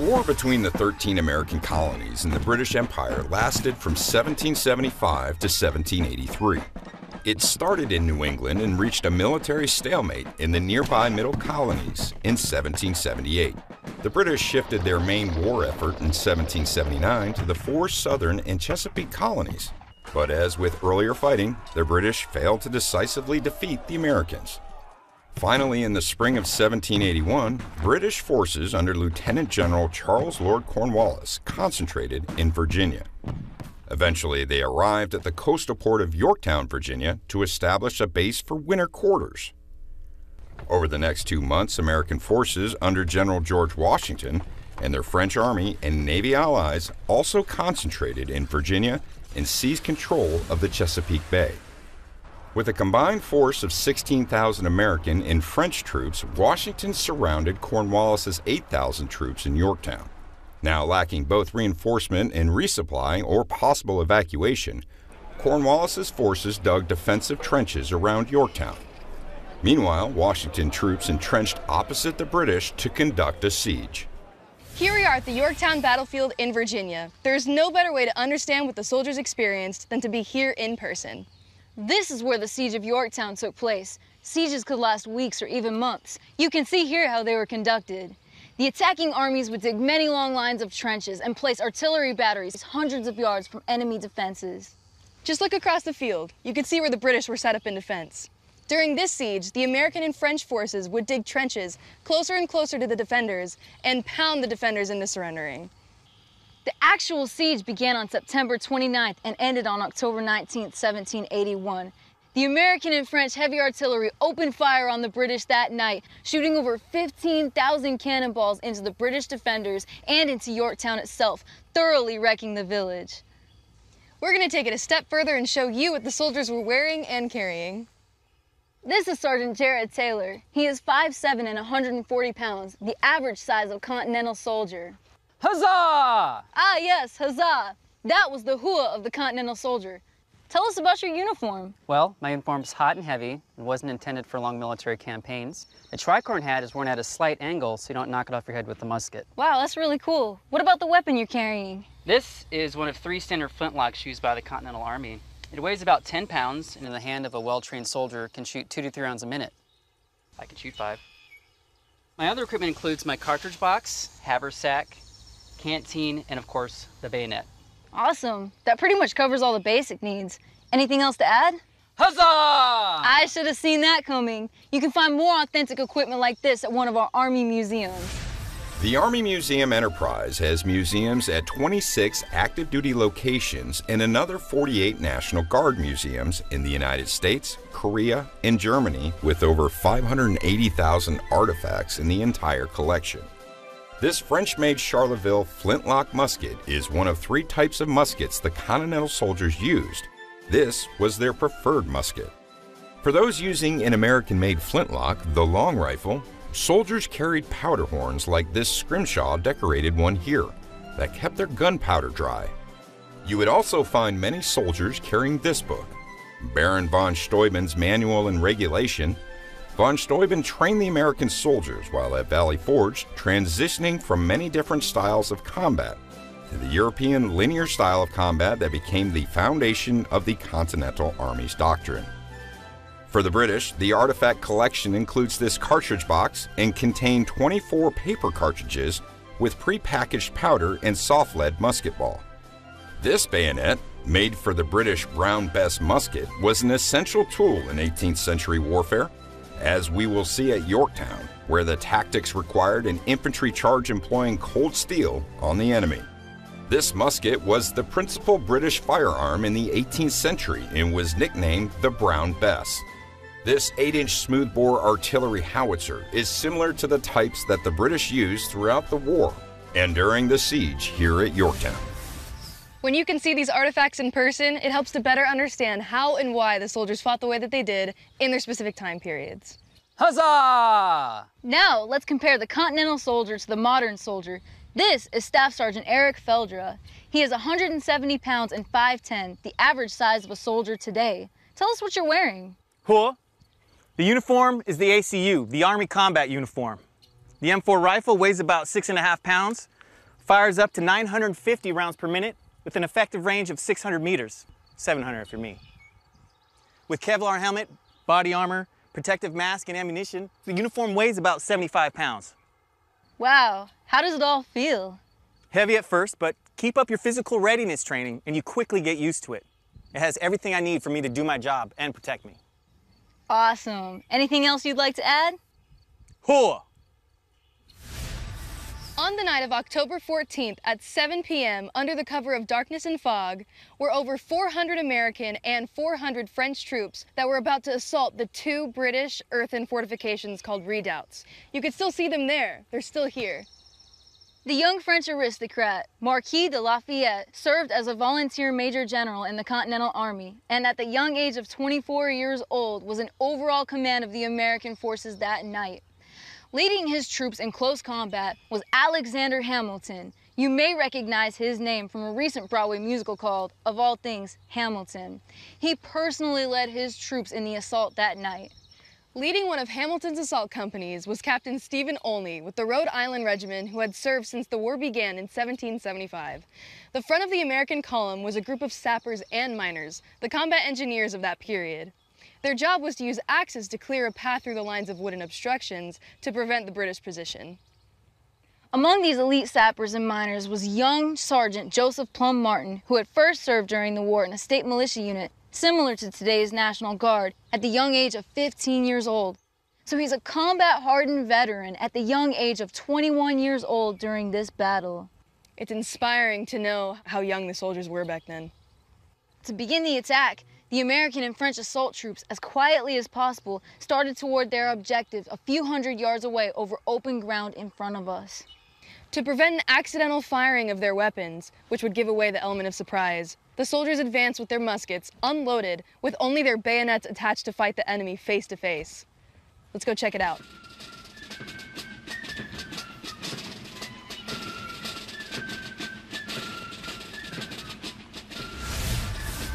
war between the 13 American colonies in the British Empire lasted from 1775 to 1783. It started in New England and reached a military stalemate in the nearby Middle Colonies in 1778. The British shifted their main war effort in 1779 to the four southern and Chesapeake colonies. But as with earlier fighting, the British failed to decisively defeat the Americans. Finally, in the spring of 1781, British forces under Lieutenant General Charles Lord Cornwallis concentrated in Virginia. Eventually, they arrived at the coastal port of Yorktown, Virginia, to establish a base for winter quarters. Over the next 2 months, American forces under General George Washington and their French Army and Navy allies also concentrated in Virginia and seized control of the Chesapeake Bay. With a combined force of 16,000 American and French troops, Washington surrounded Cornwallis's 8,000 troops in Yorktown. Now lacking both reinforcement and resupply or possible evacuation, Cornwallis's forces dug defensive trenches around Yorktown. Meanwhile, Washington troops entrenched opposite the British to conduct a siege. Here we are at the Yorktown battlefield in Virginia. There's no better way to understand what the soldiers experienced than to be here in person. This is where the siege of Yorktown took place. Sieges could last weeks or even months. You can see here how they were conducted. The attacking armies would dig many long lines of trenches and place artillery batteries hundreds of yards from enemy defenses. Just look across the field. You can see where the British were set up in defense. During this siege, the American and French forces would dig trenches closer and closer to the defenders and pound the defenders into surrendering. The actual siege began on September 29th and ended on October 19th, 1781. The American and French heavy artillery opened fire on the British that night, shooting over 15,000 cannonballs into the British defenders and into Yorktown itself, thoroughly wrecking the village. We're going to take it a step further and show you what the soldiers were wearing and carrying. This is Sergeant Jared Taylor. He is 5'7" and 140 pounds, the average size of Continental soldier. Huzzah! Ah yes, huzzah! That was the hua of the Continental soldier. Tell us about your uniform. Well, my uniform's hot and heavy and wasn't intended for long military campaigns. The tricorn hat is worn at a slight angle so you don't knock it off your head with the musket. Wow, that's really cool. What about the weapon you're carrying? This is one of 3 standard flintlocks used by the Continental Army. It weighs about 10 pounds and in the hand of a well-trained soldier can shoot 2 to 3 rounds a minute. I can shoot 5. My other equipment includes my cartridge box, haversack, canteen, and of course, the bayonet. Awesome. That pretty much covers all the basic needs. Anything else to add? Huzzah! I should have seen that coming. You can find more authentic equipment like this at one of our Army museums. The Army Museum Enterprise has museums at 26 active duty locations and another 48 National Guard museums in the United States, Korea, and Germany, with over 580,000 artifacts in the entire collection. This French-made Charleville flintlock musket is one of 3 types of muskets the Continental soldiers used. This was their preferred musket. For those using an American-made flintlock, the long rifle, soldiers carried powder horns like this scrimshaw decorated one here that kept their gunpowder dry. You would also find many soldiers carrying this book, Baron von Steuben's Manual and Regulation. Von Steuben trained the American soldiers while at Valley Forge, transitioning from many different styles of combat to the European linear style of combat that became the foundation of the Continental Army's doctrine. For the British, the artifact collection includes this cartridge box and contained 24 paper cartridges with pre-packaged powder and soft lead musket ball. This bayonet, made for the British Brown Bess musket, was an essential tool in 18th century warfare, as we will see at Yorktown, where the tactics required an infantry charge employing cold steel on the enemy. This musket was the principal British firearm in the 18th century and was nicknamed the Brown Bess. This 8-inch smoothbore artillery howitzer is similar to the types that the British used throughout the war and during the siege here at Yorktown. When you can see these artifacts in person, it helps to better understand how and why the soldiers fought the way that they did in their specific time periods. Huzzah! Now, let's compare the Continental soldier to the modern soldier. This is Staff Sergeant Eric Feldra. He is 170 pounds and 5'10", the average size of a soldier today. Tell us what you're wearing. Hua. The uniform is the ACU, the Army Combat Uniform. The M4 rifle weighs about 6.5 pounds. Fires up to 950 rounds per minute with an effective range of 600 meters, 700 if you're me. With Kevlar helmet, body armor, protective mask, and ammunition, the uniform weighs about 75 pounds. Wow, how does it all feel? Heavy at first, but keep up your physical readiness training and you quickly get used to it. It has everything I need for me to do my job and protect me. Awesome. Anything else you'd like to add? Hooah! On the night of October 14th at 7 p.m., under the cover of darkness and fog, were over 400 American and 400 French troops that were about to assault the two British earthen fortifications called redoubts. You can still see them there. They're still here. The young French aristocrat, Marquis de Lafayette, served as a volunteer major general in the Continental Army, and at the young age of 24 years old was in overall command of the American forces that night. Leading his troops in close combat was Alexander Hamilton. You may recognize his name from a recent Broadway musical called, of all things, Hamilton. He personally led his troops in the assault that night. Leading one of Hamilton's assault companies was Captain Stephen Olney with the Rhode Island Regiment, who had served since the war began in 1775. The front of the American column was a group of sappers and miners, the combat engineers of that period. Their job was to use axes to clear a path through the lines of wooden obstructions to prevent the British position. Among these elite sappers and miners was young Sergeant Joseph Plum Martin, who had first served during the war in a state militia unit similar to today's National Guard at the young age of 15 years old. So he's a combat-hardened veteran at the young age of 21 years old during this battle. It's inspiring to know how young the soldiers were back then. To begin the attack, the American and French assault troops, as quietly as possible, started toward their objectives a few hundred yards away over open ground in front of us. To prevent an accidental firing of their weapons, which would give away the element of surprise, the soldiers advanced with their muskets, unloaded, with only their bayonets attached to fight the enemy face to face. Let's go check it out.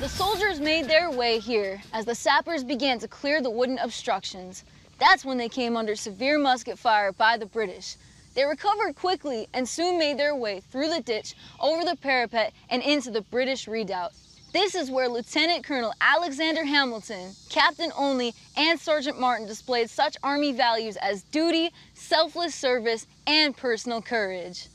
The soldiers made their way here as the sappers began to clear the wooden obstructions. That's when they came under severe musket fire by the British. They recovered quickly and soon made their way through the ditch, over the parapet, and into the British redoubt. This is where Lieutenant Colonel Alexander Hamilton, Captain Olney, and Sergeant Martin displayed such Army values as duty, selfless service, and personal courage.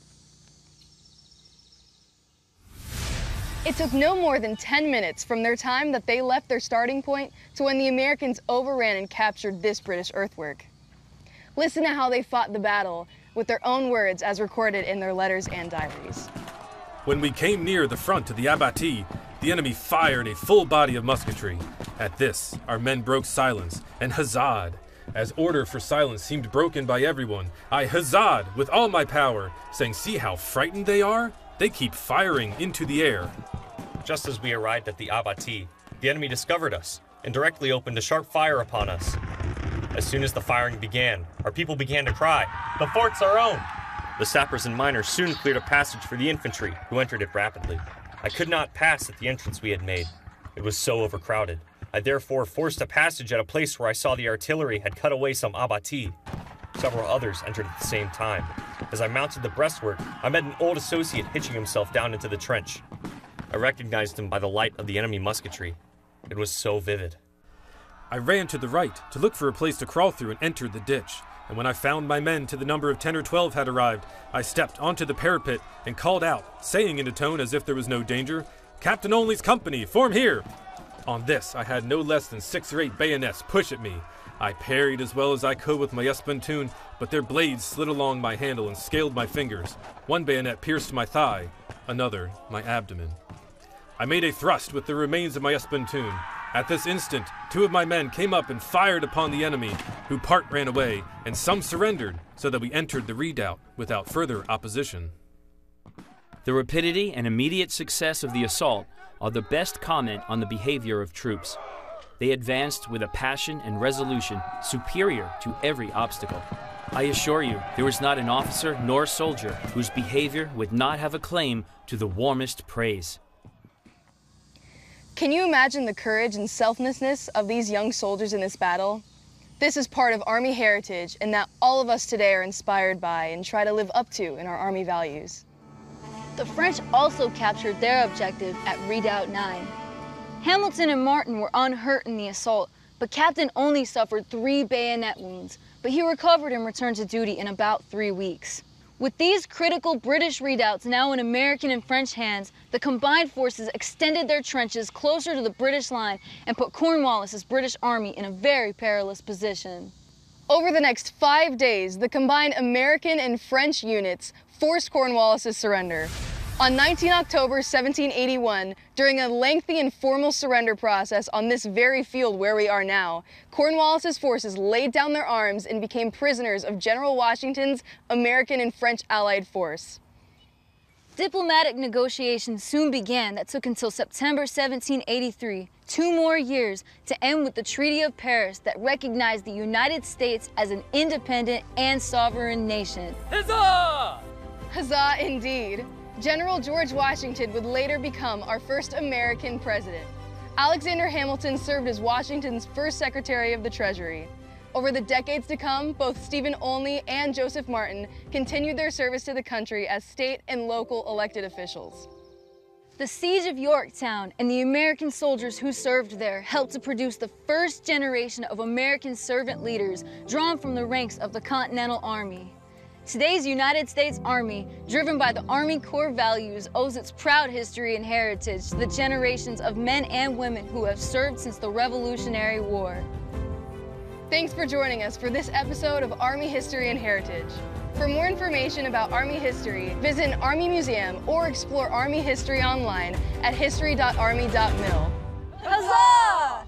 It took no more than 10 minutes from their time that they left their starting point to when the Americans overran and captured this British earthwork. Listen to how they fought the battle with their own words as recorded in their letters and diaries. When we came near the front of the abattis, the enemy fired a full body of musketry. At this, our men broke silence and huzzaed. As order for silence seemed broken by everyone, I huzzaed with all my power, saying, "See how frightened they are? They keep firing into the air." Just as we arrived at the abattis, the enemy discovered us and directly opened a sharp fire upon us. As soon as the firing began, our people began to cry, "The fort's our own!" The sappers and miners soon cleared a passage for the infantry, who entered it rapidly. I could not pass at the entrance we had made. It was so overcrowded. I therefore forced a passage at a place where I saw the artillery had cut away some abattis. Several others entered at the same time. As I mounted the breastwork, I met an old associate hitching himself down into the trench. I recognized him by the light of the enemy musketry. It was so vivid. I ran to the right to look for a place to crawl through and entered the ditch. And when I found my men to the number of 10 or 12 had arrived, I stepped onto the parapet and called out, saying in a tone as if there was no danger, "Captain Olney's company, form here!" On this, I had no less than 6 or 8 bayonets push at me. I parried as well as I could with my espontoon, but their blades slid along my handle and scaled my fingers. One bayonet pierced my thigh, another my abdomen. I made a thrust with the remains of my espontoon. At this instant, 2 of my men came up and fired upon the enemy, who part ran away, and some surrendered, so that we entered the redoubt without further opposition. The rapidity and immediate success of the assault are the best comment on the behavior of troops. They advanced with a passion and resolution superior to every obstacle. I assure you, there was not an officer nor soldier whose behavior would not have a claim to the warmest praise. Can you imagine the courage and selflessness of these young soldiers in this battle? This is part of Army heritage and that all of us today are inspired by and try to live up to in our Army values. The French also captured their objective at Redoubt 9. Hamilton and Martin were unhurt in the assault, but Captain Olney suffered 3 bayonet wounds, but he recovered and returned to duty in about 3 weeks. With these critical British redoubts now in American and French hands, the combined forces extended their trenches closer to the British line and put Cornwallis's British army in a very perilous position. Over the next 5 days, the combined American and French units forced Cornwallis's surrender. On 19 October 1781, during a lengthy and formal surrender process on this very field where we are now, Cornwallis's forces laid down their arms and became prisoners of General Washington's American and French allied force. Diplomatic negotiations soon began that took until September 1783, 2 more years, to end with the Treaty of Paris that recognized the United States as an independent and sovereign nation. Huzzah! Huzzah indeed. General George Washington would later become our first American president. Alexander Hamilton served as Washington's first Secretary of the Treasury. Over the decades to come, both Stephen Olney and Joseph Martin continued their service to the country as state and local elected officials. The Siege of Yorktown and the American soldiers who served there helped to produce the first generation of American servant leaders drawn from the ranks of the Continental Army. Today's United States Army, driven by the Army Corps values, owes its proud history and heritage to the generations of men and women who have served since the Revolutionary War. Thanks for joining us for this episode of Army History and Heritage. For more information about Army history, visit an Army museum or explore Army history online at history.army.mil. Huzzah!